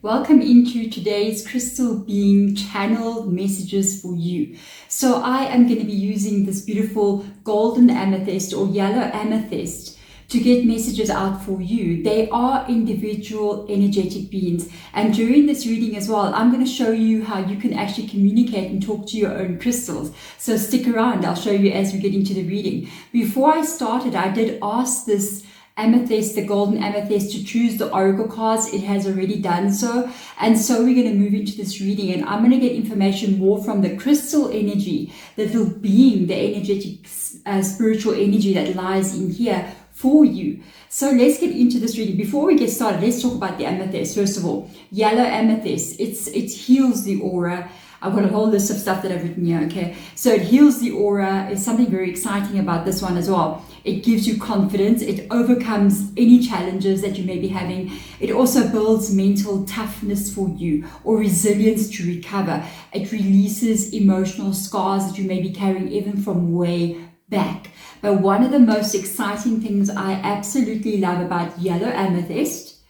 Welcome into today's crystal being channeled messages for you. So I am going to be using this beautiful golden amethyst or yellow amethyst to get messages out for you. They are individual energetic beings, and during this reading as well, I'm going to show you how you can actually communicate and talk to your own crystals. So stick around, I'll show you as we get into the reading. Before I started, I did ask this amethyst, the golden amethyst, to choose the oracle cards. It has already done so, and so we're going to move into this reading, and I'm going to get information more from the crystal energy, the little being, the energetic spiritual energy that lies in here for you. So let's get into this reading. Before we get started, let's talk about the amethyst. First of all, yellow amethyst, it heals the aura. I've got a whole list of stuff that I've written here, okay? So it heals the aura. There's something very exciting about this one as well. It gives you confidence. It overcomes any challenges that you may be having. It also builds mental toughness for you, or resilience to recover. It releases emotional scars that you may be carrying even from way back. But one of the most exciting things I absolutely love about yellow amethyst,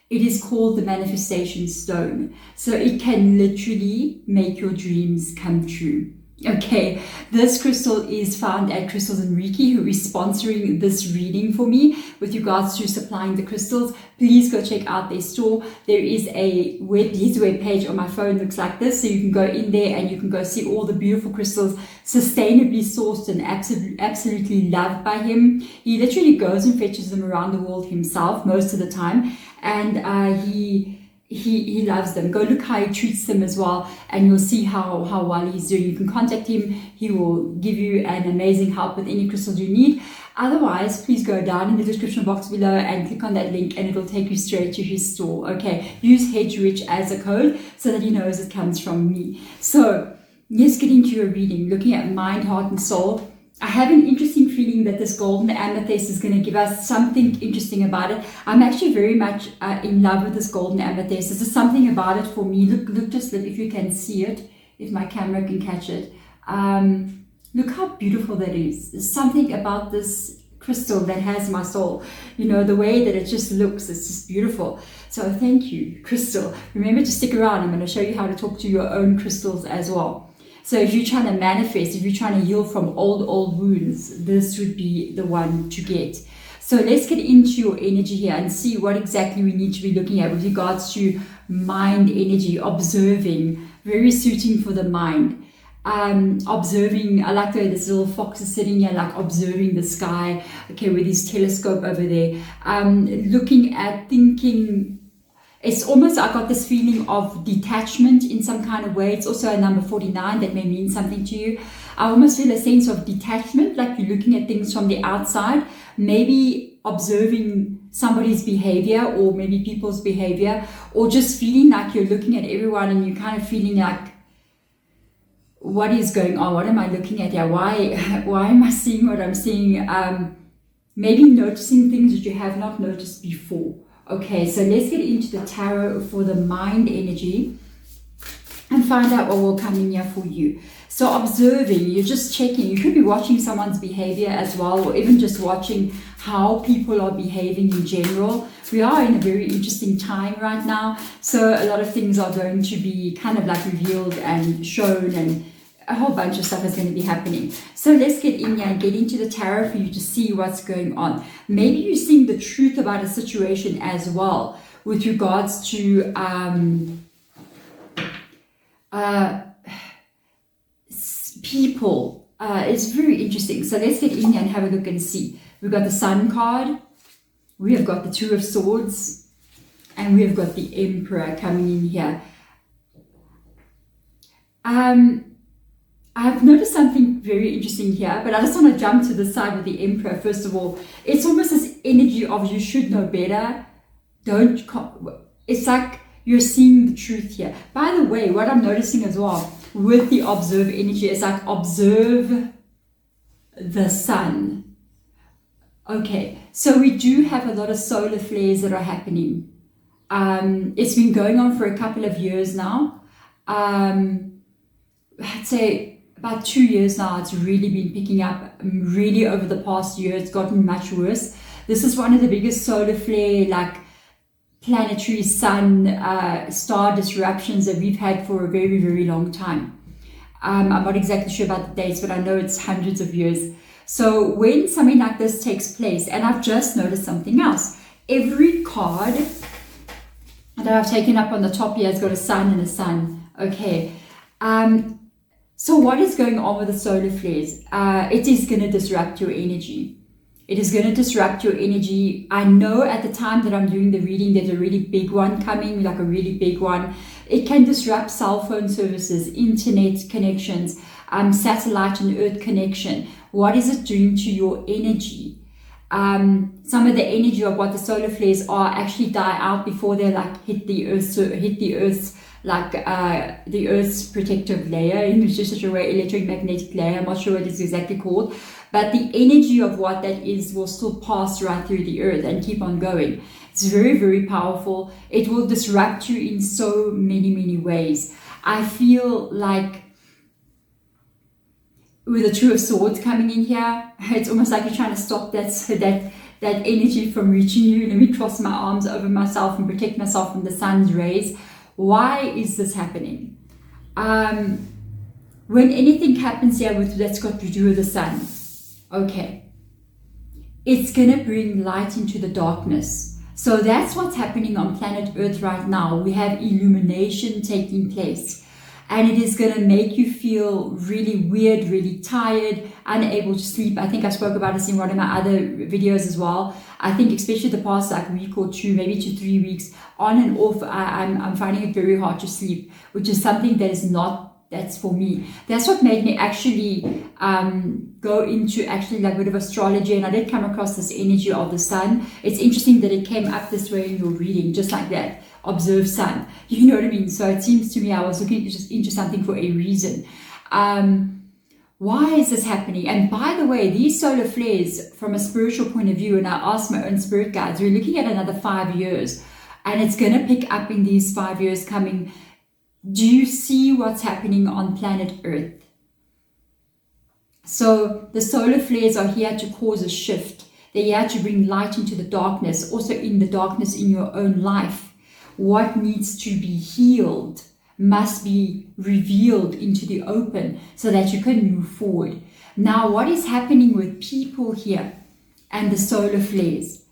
it is called the manifestation stone. So it can literally make your dreams come true. Okay, this crystal is found at Crystals and Reiki, who is sponsoring this reading for me with regards to supplying the crystals. Please go check out their store. There is a his web page on my phone, looks like this, so you can go in there and you can go see all the beautiful crystals, sustainably sourced and absolutely loved by him. He literally goes and fetches them around the world himself most of the time, and he loves them. Go look how he treats them as well, and you'll see how well he's doing. You can contact him. He will give you an amazing help with any crystals you need. Otherwise, please go down in the description box below and click on that link, and it'll take you straight to his store. Okay, use HEDGERICH as a code so that he knows it comes from me. So let's get into your reading, looking at mind, heart and soul. I have an interesting feeling that this golden amethyst is going to give us something interesting about it. I'm actually very much in love with this golden amethyst. There's something about it for me. Look, if you can see it, if my camera can catch it. Look how beautiful that is. There's something about this crystal that has my soul. You know, the way that it just looks, it's just beautiful. So thank you, crystal. Remember to stick around. I'm going to show you how to talk to your own crystals as well. So if you're trying to manifest, if you're trying to heal from old wounds, this would be the one to get. So let's get into your energy here and see what exactly we need to be looking at with regards to mind energy, observing, very suiting for the mind. Observing, I like the way this little fox is sitting here, like observing the sky, okay, with his telescope over there. Looking at, thinking. It's almost, I got this feeling of detachment in some kind of way. It's also a number 49 that may mean something to you. I almost feel a sense of detachment, like you're looking at things from the outside, maybe observing somebody's behavior or maybe people's behavior, or just feeling like you're looking at everyone and you're kind of feeling like, what is going on? What am I looking at here? Why am I seeing what I'm seeing? Maybe noticing things that you have not noticed before. Okay, so let's get into the tarot for the mind energy and find out what will come in here for you. So observing, you're just checking. You could be watching someone's behavior as well, or even just watching how people are behaving in general. We are in a very interesting time right now, so a lot of things are going to be kind of like revealed and shown, and a whole bunch of stuff is going to be happening. So let's get in here and get into the tarot for you to see what's going on. Maybe you're seeing the truth about a situation as well with regards to people. It's very interesting. So let's get in here and have a look and see. We've got the Sun card. We have got the Two of Swords. And we've got the Emperor coming in here. I've noticed something very interesting here, but I just want to jump to the side with the Emperor. First of all, it's almost this energy of you should know better. It's like you're seeing the truth here. By the way, what I'm noticing as well with the observe energy is like observe the sun. Okay, so we do have a lot of solar flares that are happening. It's been going on for a couple of years now. I'd say about 2 years now. It's really been picking up. Really over the past year, it's gotten much worse. This is one of the biggest solar flare like planetary sun star disruptions that we've had for a very, very long time. I'm not exactly sure about the dates, but I know it's hundreds of years. So when something like this takes place, and I've just noticed something else, every card that I've taken up on the top here has got a sun and a sun. Okay. So what is going on with the solar flares? It is going to disrupt your energy. It is going to disrupt your energy. I know at the time that I'm doing the reading, there's a really big one coming, like a really big one. It can disrupt cell phone services, internet connections, satellite and earth connection. What is it doing to your energy? Some of the energy of what the solar flares are actually die out before they like hit the earth's like the earth's protective layer, in such a way, electromagnetic layer. I'm not sure what it's exactly called, but the energy of what that is will still pass right through the earth and keep on going. It's very, very powerful. It will disrupt you in so many, many ways. I feel like with the Two of Swords coming in here, it's almost like you're trying to stop that energy from reaching you. Let me cross my arms over myself and protect myself from the sun's rays. Why is this happening? When anything happens here that's got to do with the sun, okay, it's going to bring light into the darkness. So that's what's happening on planet Earth right now. We have illumination taking place. And it is going to make you feel really weird, really tired, unable to sleep. I think I spoke about this in one of my other videos as well. I think especially the past like week or two, maybe 2 3 weeks, on and off, I'm finding it very hard to sleep, which is something that is not, that's for me. That's what made me actually go into actually like a bit of astrology, and I did come across this energy of the sun. It's interesting that it came up this way in your reading, just like that. Observe sun, you know what I mean? So it seems to me I was looking just into something for a reason. Why is this happening? And by the way, these solar flares from a spiritual point of view, and I asked my own spirit guides, we're looking at another 5 years, and it's going to pick up in these 5 years coming. Do you see what's happening on planet Earth? So the solar flares are here to cause a shift. They're here to bring light into the darkness, also in the darkness in your own life. What needs to be healed must be revealed into the open so that you can move forward. Now, what is happening with people here and the solar flares,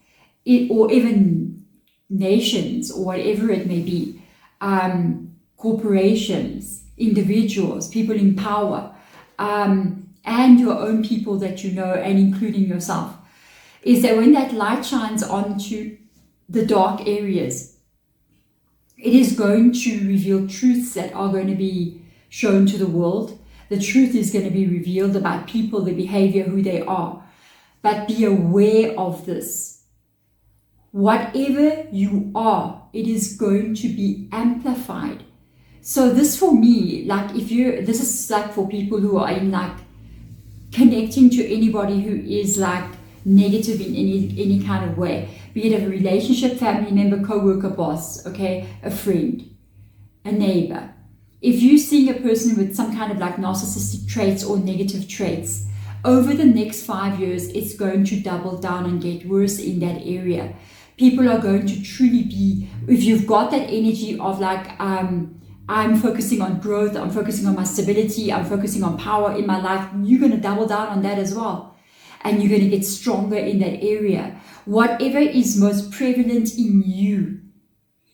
or even nations or whatever it may be, corporations, individuals, people in power, and your own people that you know, and including yourself, is that when that light shines onto the dark areas, it is going to reveal truths that are going to be shown to the world. The truth is going to be revealed about people, their behavior, who they are. But be aware of this. Whatever you are, it is going to be amplified. So this for me, like this is like for people who are in like connecting to anybody who is like negative in any kind of way, be it a relationship, family member, co-worker, boss, okay, a friend, a neighbor. If you're seeing a person with some kind of like narcissistic traits or negative traits, over the next 5 years, it's going to double down and get worse in that area. People are going to truly be, if you've got that energy of like, I'm focusing on growth, I'm focusing on my stability, I'm focusing on power in my life, you're going to double down on that as well. And you're going to get stronger in that area. Whatever is most prevalent in you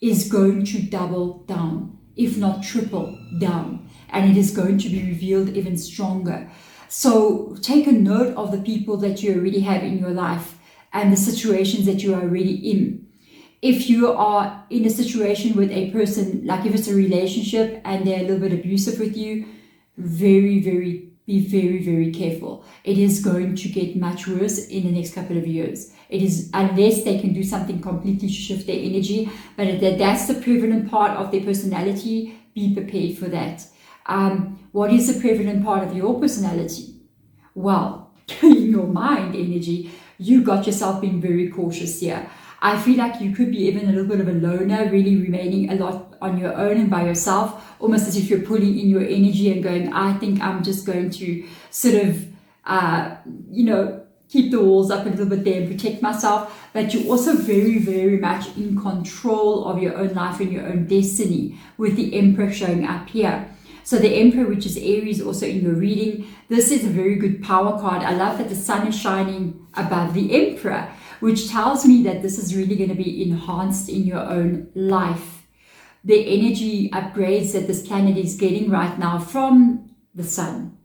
is going to double down, if not triple down. And it is going to be revealed even stronger. So take a note of the people that you already have in your life and the situations that you are already in. If you are in a situation with a person, like if it's a relationship and they're a little bit abusive with you, be very, very careful. It is going to get much worse in the next couple of years. It is, unless they can do something completely to shift their energy, but if that's the prevalent part of their personality, be prepared for that. What is the prevalent part of your personality? Well, in your mind energy, you got yourself being very cautious here. I feel like you could be even a little bit of a loner, really remaining a lot on your own and by yourself, almost as if you're pulling in your energy and going, I think I'm just going to sort of, keep the walls up a little bit there and protect myself, but you're also very, very much in control of your own life and your own destiny, with the Emperor showing up here. So the Emperor, which is Aries, also in your reading, this is a very good power card. I love that the sun is shining above the Emperor, which tells me that this is really going to be enhanced in your own life. The energy upgrades that this planet is getting right now from the sun,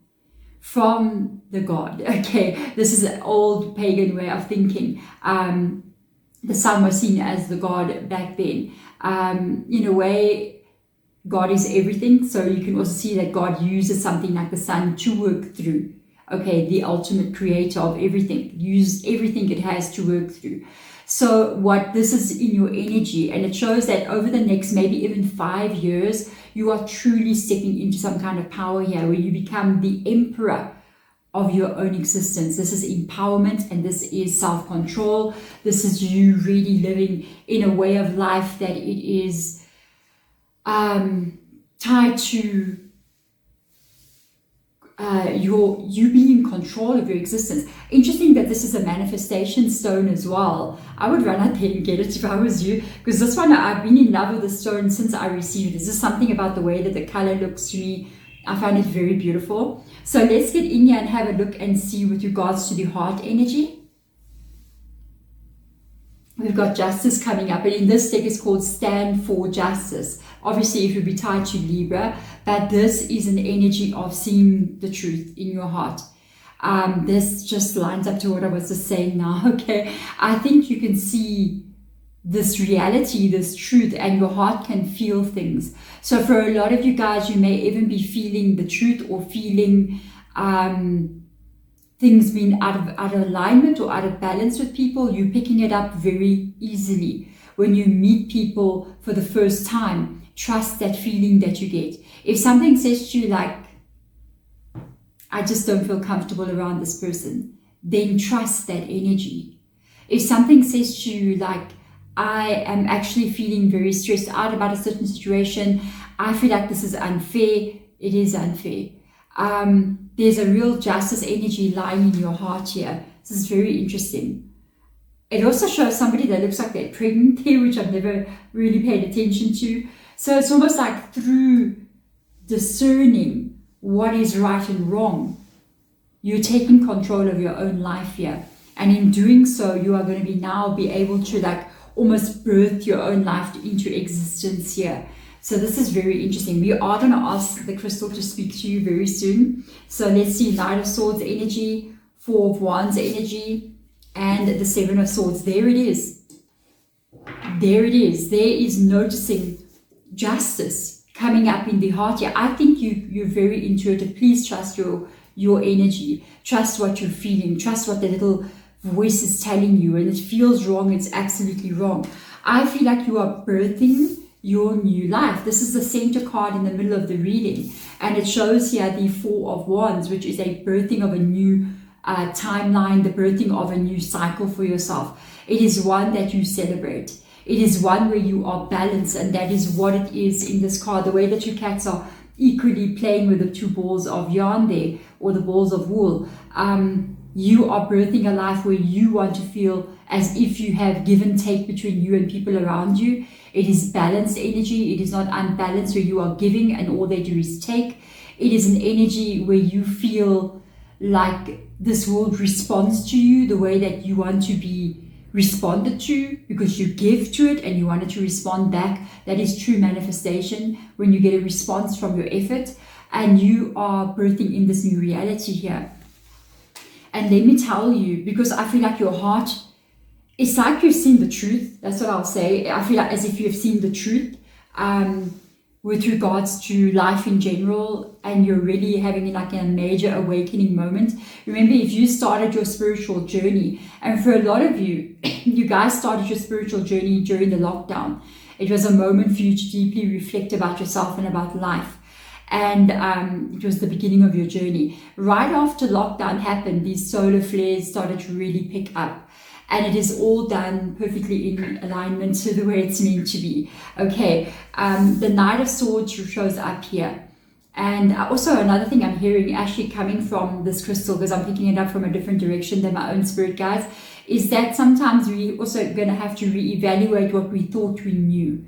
from the god. Okay, this is an old pagan way of thinking. The sun was seen as the god back then. In a way, God is everything, so you can also see that God uses something like the sun to work through. Okay, the ultimate creator of everything, uses everything it has to work through. So what this is in your energy, and it shows that over the next maybe even 5 years, you are truly stepping into some kind of power here, where you become the emperor of your own existence. This is empowerment, and this is self-control. This is you really living in a way of life that it is tied to you being in control of your existence. Interesting that this is a manifestation stone as well. I would run out there and get it if I was you, because this one, I've been in love with the stone since I received it. There's just something about the way that the color looks to me. I find it very beautiful. So let's get in here and have a look and see with regards to the heart energy. We've got justice coming up, and in this deck is called Stand for Justice. Obviously, it would be tied to Libra, but this is an energy of seeing the truth in your heart. This just lines up to what I was just saying now, okay? I think you can see this reality, this truth, and your heart can feel things. So for a lot of you guys, you may even be feeling the truth, or feeling things being out of alignment or out of balance with people. You're picking it up very easily. When you meet people for the first time, trust that feeling that you get. If something says to you like, I just don't feel comfortable around this person, then trust that energy. If something says to you like, I am actually feeling very stressed out about a certain situation, I feel like this is unfair, it is unfair. There's a real justice energy lying in your heart here. This is very interesting. It also shows somebody that looks like they're pregnant here, which I've never really paid attention to. So it's almost like through discerning what is right and wrong, you're taking control of your own life here. And in doing so, you are going to be able to like almost birth your own life into existence here. So this is very interesting. We are going to ask the crystal to speak to you very soon. So let's see, Knight of Swords energy, Four of Wands energy, and the Seven of Swords. There it is. There it is. There is noticing justice coming up in the heart here. I think you're very intuitive. Please trust your energy. Trust what you're feeling. Trust what the little voice is telling you. And it feels wrong, it's absolutely wrong. I feel like you are birthing your new life. This is the center card in the middle of the reading, and it shows here the Four of Wands, which is a birthing of a new timeline, the birthing of a new cycle for yourself. It is one that you celebrate. It is one where you are balanced, and that is what it is in this card. The way that your cats are equally playing with the two balls of yarn there, or the balls of wool. You are birthing a life where you want to feel as if you have give and take between you and people around you. It is balanced energy. It is not unbalanced where you are giving and all they do is take. It is an energy where you feel like this world responds to you the way that you want to be responded to, because you give to it and you want it to respond back. That is true manifestation, when you get a response from your effort, and you are birthing in this new reality here. And let me tell you, because I feel like your heart, it's like you've seen the truth. That's what I'll say. I feel like as if you've seen the truth with regards to life in general, and you're really having like a major awakening moment. Remember, if you started your spiritual journey, and for a lot of you, you guys started your spiritual journey during the lockdown. It was a moment for you to deeply reflect about yourself and about life. And it was the beginning of your journey. Right after lockdown happened, these solar flares started to really pick up. And it is all done perfectly in alignment to the way it's meant to be. Okay, the Knight of Swords shows up here. And also another thing I'm hearing actually coming from this crystal, because I'm picking it up from a different direction than my own spirit guides, is that sometimes we also going to have to reevaluate what we thought we knew.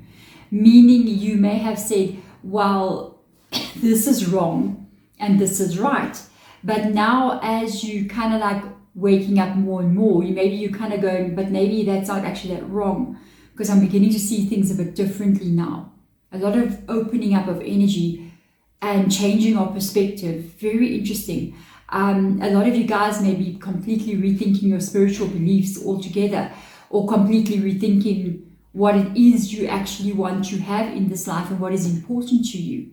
Meaning you may have said, well, this is wrong and this is right. But now as you kind of like waking up more and more, maybe you're kind of going, but maybe that's not actually that wrong, because I'm beginning to see things a bit differently now. A lot of opening up of energy and changing our perspective. Very interesting. A lot of you guys may be completely rethinking your spiritual beliefs altogether, or completely rethinking what it is you actually want to have in this life and what is important to you,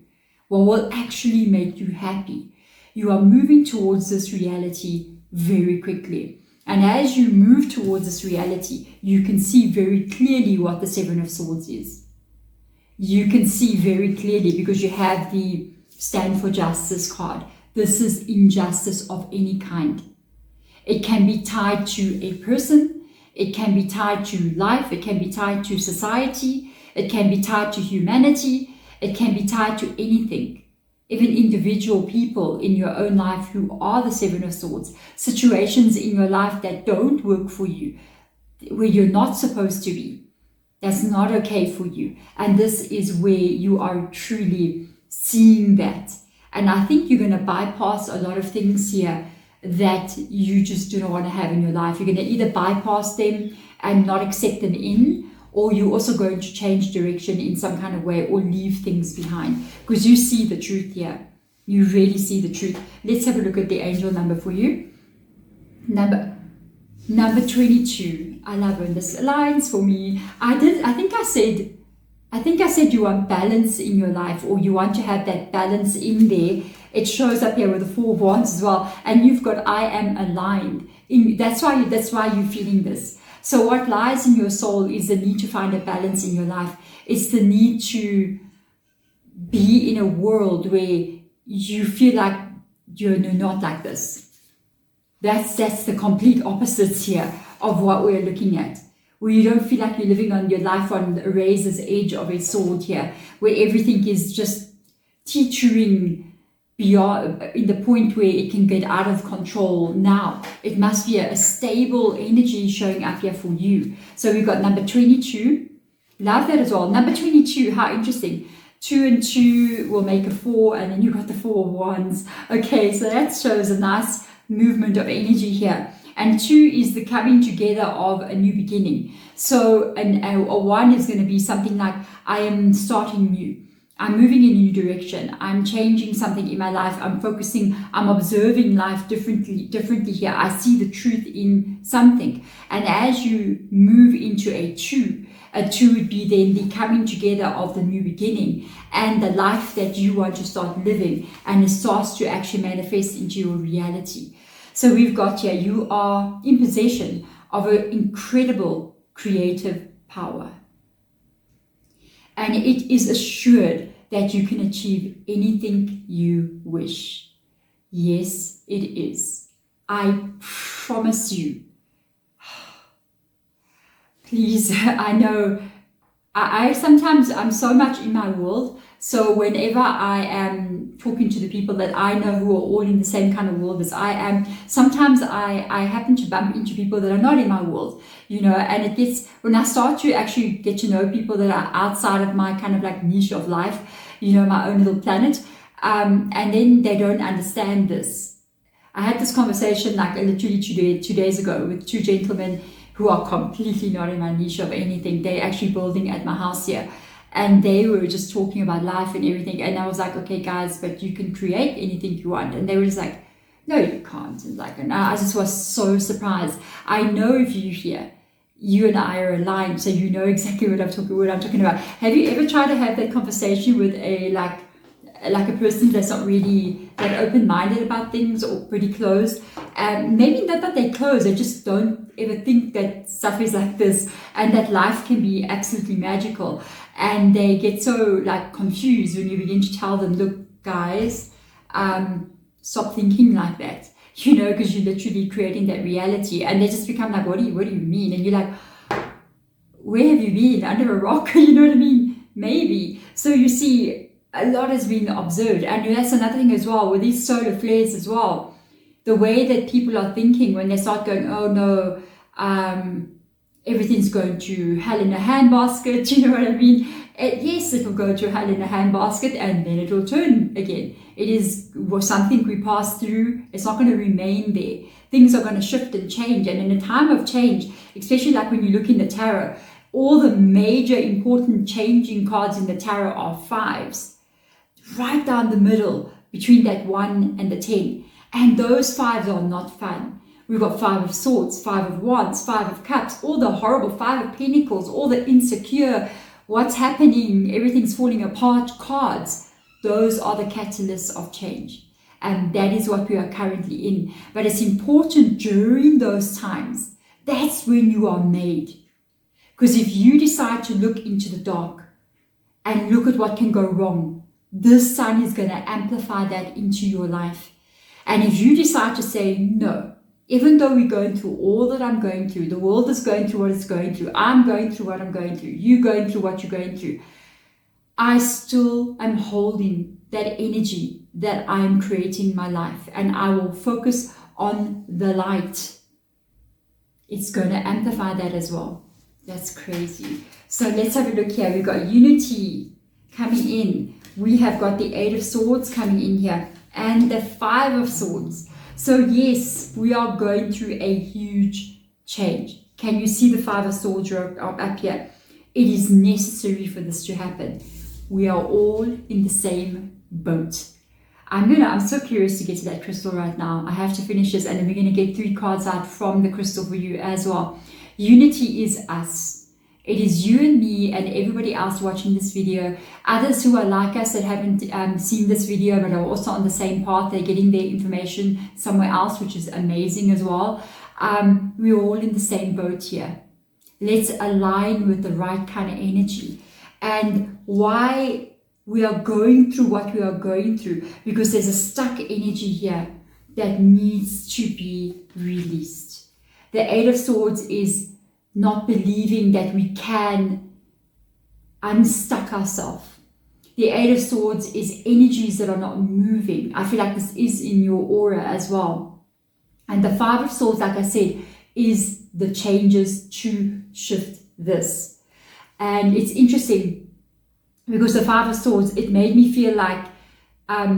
what will actually make you happy. You are moving towards this reality very quickly. And as you move towards this reality, you can see very clearly what the Seven of Swords is. You can see very clearly because you have the Stand for Justice card. This is injustice of any kind. It can be tied to a person. It can be tied to life. It can be tied to society. It can be tied to humanity. It can be tied to anything. Even individual people in your own life who are the Seven of Swords. Situations in your life that don't work for you, where you're not supposed to be. That's not okay for you. And this is where you are truly seeing that. And I think you're going to bypass a lot of things here that you just do not want to have in your life. You're going to either bypass them and not accept them in, or you're also going to change direction in some kind of way or leave things behind, because you see the truth here. You really see the truth. Let's have a look at the angel number for you. Number 22. I love when this aligns for me. I think I said you want balance in your life, or you want to have that balance in there. It shows up here with the Four of Wands as well. And you've got I am aligned. That's why you're feeling this. So what lies in your soul is the need to find a balance in your life. It's the need to be in a world where you feel like you're not like this. That's the complete opposites here of what we're looking at. Where you don't feel like you're living on your life on a razor's edge of a sword here, where everything is just teetering beyond, in the point where it can get out of control now. It must be a stable energy showing up here for you. So we've got number 22. Love that as well. Number 22, how interesting. 2 and 2 will make a 4, and then you've got the Four of Wands. Okay, so that shows a nice movement of energy here. And 2 is the coming together of a new beginning. So a 1 is going to be something like, I am starting new. I'm moving in a new direction. I'm changing something in my life. I'm focusing, I'm observing life differently here. I see the truth in something. And as you move into a 2 would be then the coming together of the new beginning and the life that you want to start living, and it starts to actually manifest into your reality. So we've got here, you are in possession of an incredible creative power. And it is assured that you can achieve anything you wish. Yes, it is. I promise you. Please, I know, I sometimes, I'm so much in my world. So whenever I am talking to the people that I know who are all in the same kind of world as I am, sometimes I happen to bump into people that are not in my world, and it gets, when I start to actually get to know people that are outside of my kind of like niche of life, my own little planet, and then they don't understand this. I had this conversation like literally 2 days ago with 2 gentlemen who are completely not in my niche of anything. They're actually building at my house here. And they were just talking about life and everything. And I was like, okay, guys, but you can create anything you want. And they were just like, no, you can't. And I just was so surprised. I know if you're here, you and I are aligned, so you know exactly what I'm talking about. Have you ever tried to have that conversation with a person that's not really that open-minded about things, or pretty closed? Maybe not that they're closed, they just don't ever think that stuff is like this, and that life can be absolutely magical. And they get so confused when you begin to tell them, look, guys, stop thinking like that, because you're literally creating that reality. And they just become like, what do you mean? And you're like, where have you been? Under a rock? You know what I mean? Maybe. So you see, a lot has been observed. And that's another thing as well with these solar flares as well. The way that people are thinking when they start going, oh no, everything's going to hell in a handbasket, you know what I mean? Yes, it will go to hell in a handbasket and then it will turn again. It is something we pass through. It's not going to remain there. Things are going to shift and change. And in a time of change, especially like when you look in the tarot, all the major important changing cards in the tarot are 5s. Right down the middle between that 1 and the 10. And those 5s are not fun. We've got 5 of Swords, 5 of Wands, 5 of Cups, all the horrible 5 of Pentacles, all the insecure, what's happening, everything's falling apart cards. Those are the catalysts of change. And that is what we are currently in. But it's important during those times. That's when you are made. Because if you decide to look into the dark and look at what can go wrong, this sun is going to amplify that into your life. And if you decide to say, no, even though we're going through all that I'm going through, the world is going through what it's going through, I'm going through what I'm going through, you're going through what you're going through, I still am holding that energy that I'm creating in my life, and I will focus on the light. It's going to amplify that as well. That's crazy. So let's have a look here. We've got unity coming in. We have got the 8 of Swords coming in here and the 5 of Swords. So yes, we are going through a huge change. Can you see the 5 of Swords up here? It is necessary for this to happen. We are all in the same boat. I'm so curious to get to that crystal right now. I have to finish this and then we're going to get 3 cards out from the crystal for you as well. Unity is us. It is you and me and everybody else watching this video. Others who are like us that haven't seen this video but are also on the same path. They're getting their information somewhere else, which is amazing as well. We're all in the same boat here. Let's align with the right kind of energy. And why we are going through what we are going through, because there's a stuck energy here that needs to be released. The 8 of Swords is not believing that we can unstuck ourselves. The 8 of Swords is energies that are not moving. I feel like this is in your aura as well. And the 5 of Swords, like I said, is the changes to shift this. And it's interesting because the 5 of Swords, it made me feel like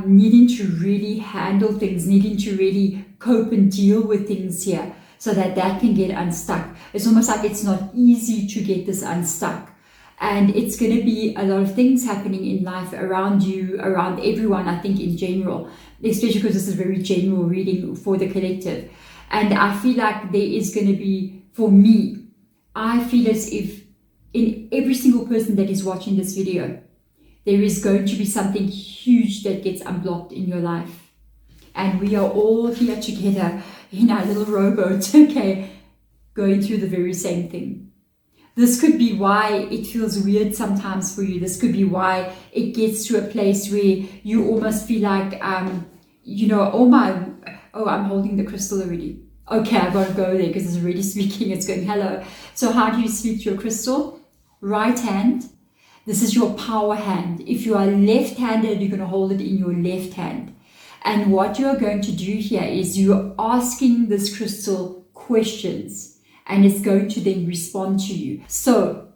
needing to really handle things, needing to really cope and deal with things here so that can get unstuck. It's almost like it's not easy to get this unstuck. And it's going to be a lot of things happening in life around you, around everyone, I think in general, especially because this is a very general reading for the collective. And I feel like there is going to be, for me, I feel as if in every single person that is watching this video, there is going to be something huge that gets unblocked in your life. And we are all here together in our little rowboat, okay, going through the very same thing. This could be why it feels weird sometimes for you. This could be why it gets to a place where you almost feel like, I'm holding the crystal already. Okay, I've got to go there because it's already speaking. It's going, hello. So how do you speak to your crystal? Right hand. This is your power hand. If you are left-handed, you're going to hold it in your left hand. And what you are going to do here is you're asking this crystal questions and it's going to then respond to you. So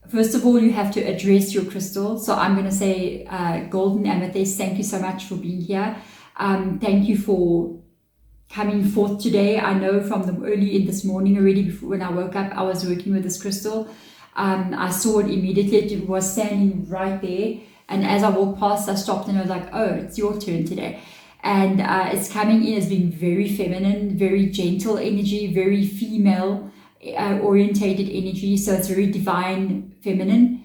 first of all, you have to address your crystal. So I'm going to say, Golden Amethyst, thank you so much for being here. Thank you for coming forth today. I know from the early in this morning already, before when I woke up, I was working with this crystal. I saw it immediately. It was standing right there. And as I walked past, I stopped and I was like, oh, it's your turn today. And it's coming in as being very feminine, very gentle energy, very female orientated energy. So it's very divine, feminine.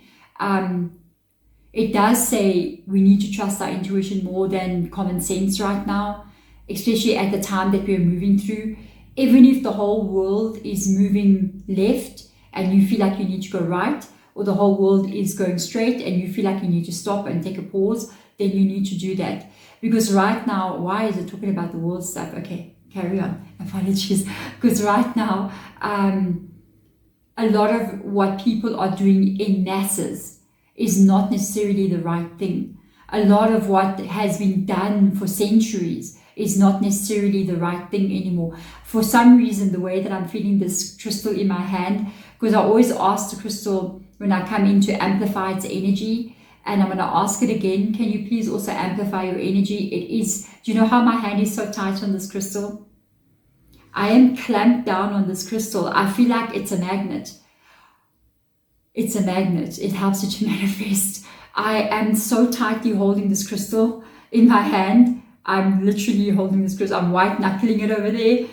It does say we need to trust our intuition more than common sense right now, especially at the time that we're moving through. Even if the whole world is moving left and you feel like you need to go right, or the whole world is going straight and you feel like you need to stop and take a pause, then you need to do that. Because right now, why is it talking about the world stuff? Okay, carry on. Apologies. Because right now, a lot of what people are doing in masses is not necessarily the right thing. a lot of what has been done for centuries is not necessarily the right thing anymore. For some reason, the way that I'm feeling this crystal in my hand, because I always ask the crystal when I come in to amplify its energy, and I'm going to ask it again, can you please also amplify your energy? It is, do you know how my hand is so tight on this crystal? I am clamped down on this crystal. I feel like it's a magnet. It's a magnet. It helps you to manifest. I am so tightly holding this crystal in my hand. I'm literally holding this crystal. I'm white knuckling it over there.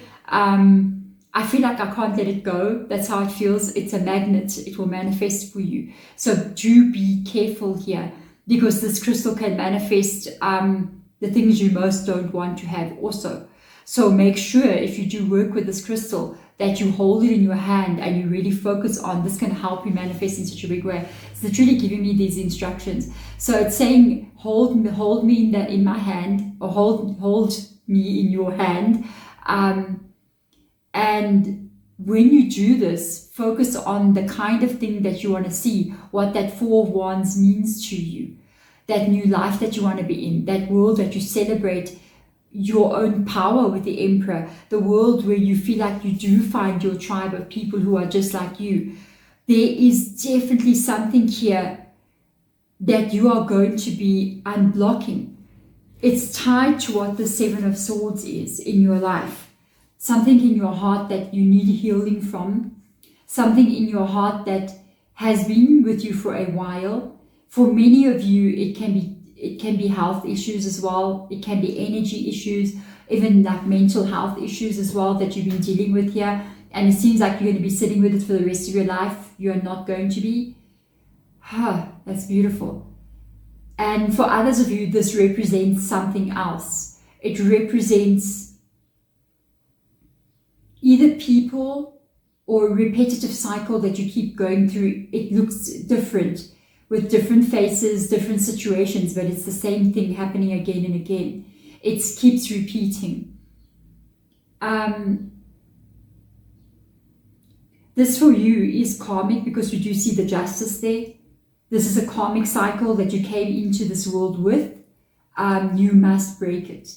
I feel like I can't let it go. That's how it feels. It's a magnet. It will manifest for you. So do be careful here, because this crystal can manifest the things you most don't want to have also. So make sure if you do work with this crystal that you hold it in your hand and you really focus on this can help you manifest in such a big way. It's literally giving me these instructions. So it's saying hold me in my hand, or hold me in your hand. And when you do this, focus on the kind of thing that you want to see, what that Four of Wands means to you, that new life that you want to be in, that world that you celebrate your own power with the Emperor, the world where you feel like you do find your tribe of people who are just like you. There is definitely something here that you are going to be unblocking. It's tied to what the Seven of Swords is in your life. Something in your heart that you need healing from. Something in your heart that has been with you for a while. For many of you, it can be health issues as well. It can be energy issues, even like mental health issues as well that you've been dealing with here. And it seems like you're going to be sitting with it for the rest of your life. You're not going to be. That's beautiful. And for others of you, this represents something else. It represents either people or a repetitive cycle that you keep going through. It looks different with different faces, different situations, but it's the same thing happening again and again. It keeps repeating. This for you is karmic, because you do see the justice there. This is a karmic cycle that you came into this world with. You must break it.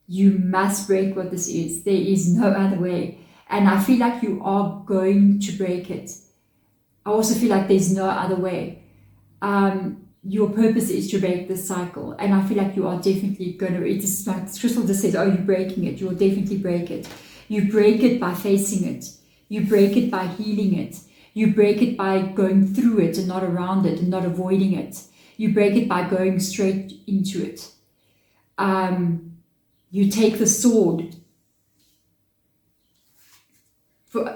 You must break what this is. There is no other way. And I feel like you are going to break it. I also feel like there's no other way. Your purpose is to break this cycle. And I feel like you are definitely going to. It is like crystal just says, oh, you're breaking it. You will definitely break it. You break it by facing it. You break it by healing it. You break it by going through it and not around it and not avoiding it. You break it by going straight into it. You take the sword.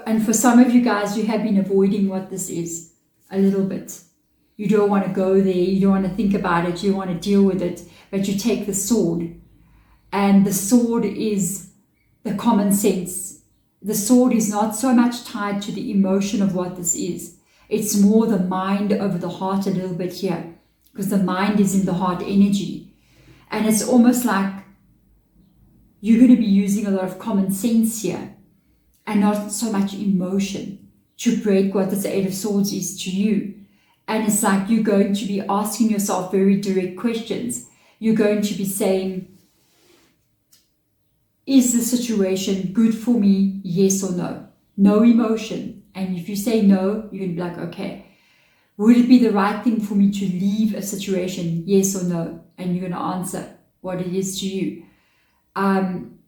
And for some of you guys, you have been avoiding what this is a little bit. You don't want to go there. You don't want to think about it. You don't want to deal with it. But you take the sword. And the sword is the common sense. The sword is not so much tied to the emotion of what this is. It's more the mind over the heart a little bit here. Because the mind is in the heart energy. And it's almost like you're going to be using a lot of common sense here. And not so much emotion to break what this Eight of Swords is to you. And it's like you're going to be asking yourself very direct questions. You're going to be saying, is the situation good for me? Yes or no? No emotion. And if you say no, you're going to be like, okay, would it be the right thing for me to leave a situation? Yes or no? And you're going to answer what it is to you.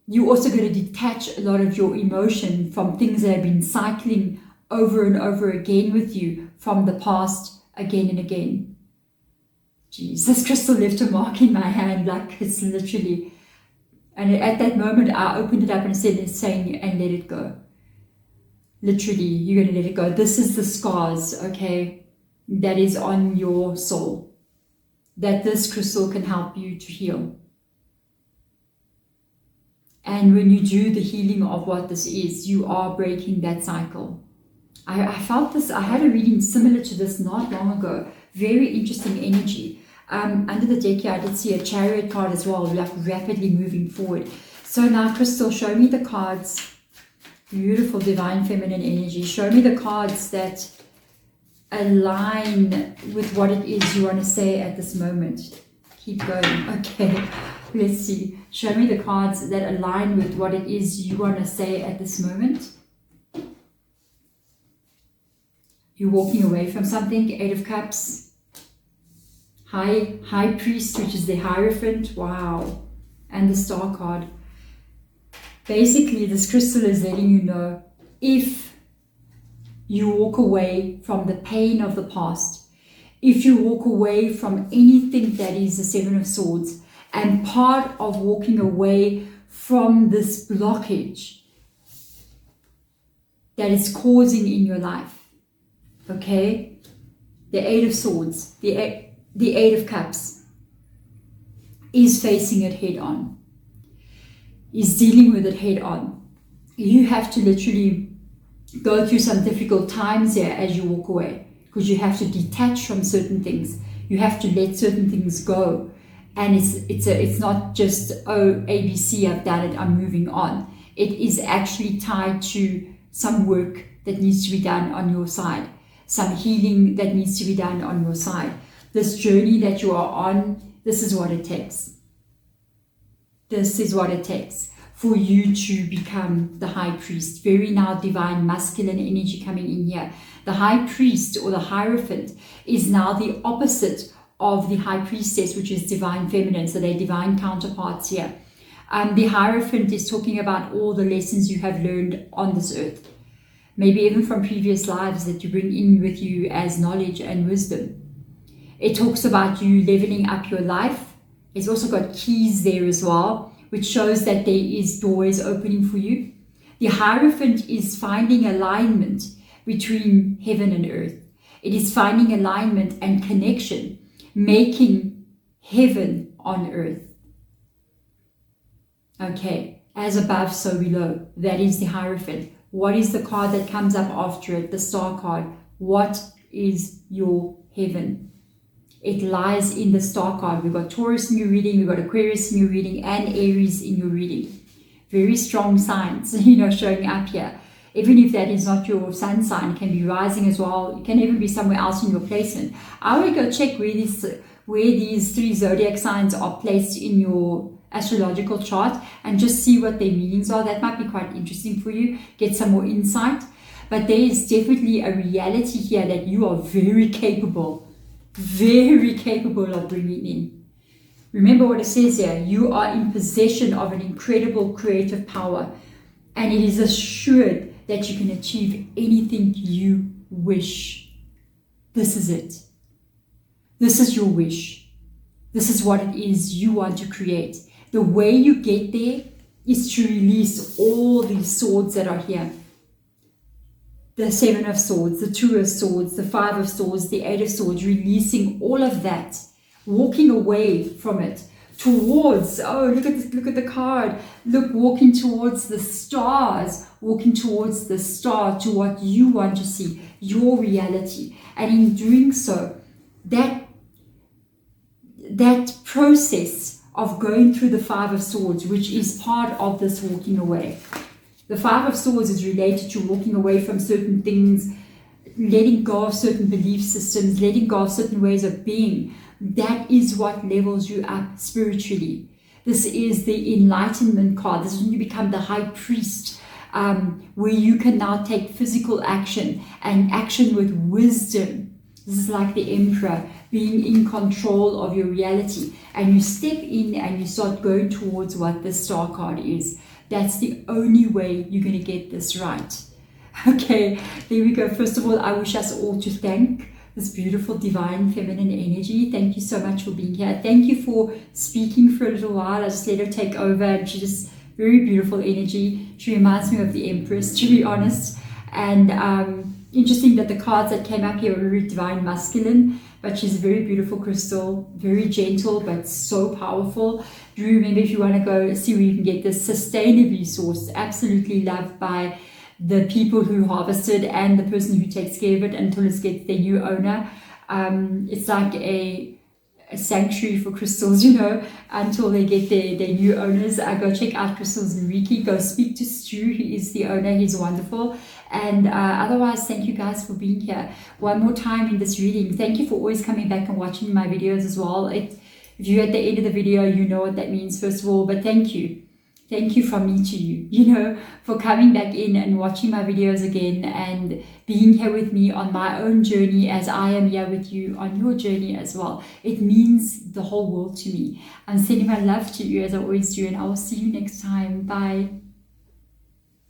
You're also going to detach a lot of your emotion from things that have been cycling over and over again with you from the past again and again. Jeez, this crystal left a mark in my hand, like it's literally. And at that moment, I opened it up and said, it's saying, and let it go. Literally, you're going to let it go. This is the scars, okay, that is on your soul, that this crystal can help you to heal. And when you do the healing of what this is, you are breaking that cycle. I felt this, I had a reading similar to this not long ago. Very interesting energy. Under the deck here, I did see a chariot card as well, like rapidly moving forward. So now, Crystal, show me the cards. Beautiful divine feminine energy. Show me the cards that align with what it is you want to say at this moment. Keep going. Okay, let's see. Show me the cards that align with what it is you want to say at this moment. You're walking away from something. Eight of Cups. High Priest, which is the Hierophant. Wow. And the Star card. Basically, this crystal is letting you know, if you walk away from the pain of the past, if you walk away from anything that is the Seven of Swords, and part of walking away from this blockage that is causing in your life, okay? The Eight of Swords, the Eight of Cups is facing it head on, is dealing with it head on. You have to literally go through some difficult times here as you walk away, because you have to detach from certain things. You have to let certain things go. And it's not just, oh, ABC, I've done it, I'm moving on. It is actually tied to some work that needs to be done on your side, some healing that needs to be done on your side. This journey that you are on, this is what it takes. This is what it takes for you to become the High Priest. Very now divine masculine energy coming in here. The High Priest or the Hierophant is now the opposite of the High Priestess, which is divine feminine. So they're divine counterparts here. The Hierophant is talking about all the lessons you have learned on this earth. Maybe even from previous lives that you bring in with you as knowledge and wisdom. It talks about you leveling up your life. It's also got keys there as well, which shows that there is doors opening for you. The Hierophant is finding alignment between heaven and earth. It is finding alignment and connection, making heaven on earth. Okay, as above, so below. That is the Hierophant. What is the card that comes up after it? The Star card. What is your heaven? It lies in the Star card. We've got Taurus in your reading, we've got Aquarius in your reading, and Aries in your reading. Very strong signs, showing up here. Even if that is not your sun sign, it can be rising as well. It can even be somewhere else in your placement. I would go check where these three zodiac signs are placed in your astrological chart and just see what their meanings are. That might be quite interesting for you. Get some more insight. But there is definitely a reality here that you are very capable of bringing in. Remember what it says here. You are in possession of an incredible creative power, and it is assured that you can achieve anything you wish. This is it. This is your wish. This is what it is you want to create. The way you get there is to release all these swords that are here. The Seven of Swords, the Two of Swords, the Five of Swords, the Eight of Swords, releasing all of that, walking away from it towards, oh, look at this, look at the card, look, walking towards the stars, walking towards the star, to what you want to see, your reality. And in doing so, that process of going through the Five of Swords, which is part of this walking away. The Five of Swords is related to walking away from certain things, letting go of certain belief systems, letting go of certain ways of being. That is what levels you up spiritually. This is the Enlightenment card. This is when you become the High Priest, where you can now take physical action and action with wisdom. This is like the Emperor, being in control of your reality. And you step in and you start going towards what the Star card is. That's the only way you're going to get this right. Okay, there we go. First of all, I wish us all to thank this beautiful divine feminine energy. Thank you so much for being here. Thank you for speaking for a little while. I just let her take over, and she just very beautiful energy. She reminds me of the Empress, to be honest. And interesting that the cards that came up here were very divine masculine, but she's a very beautiful crystal, very gentle, but so powerful. Do remember, if you want to go see where you can get this sustainably sourced, absolutely loved by the people who harvested and the person who takes care of it until it gets their new owner. It's like a sanctuary for crystals, until they get their new owners. Go check out Crystals and Reiki. Go speak to Stu, he is the owner. He's wonderful. And otherwise, thank you guys for being here. One more time in this reading, thank you for always coming back and watching my videos as well. It If you're at the end of the video, you know what that means, first of all, but thank you. Thank you from me to you, you know, for coming back in and watching my videos again and being here with me on my own journey as I am here with you on your journey as well. It means the whole world to me. I'm sending my love to you as I always do, and I will see you next time. Bye.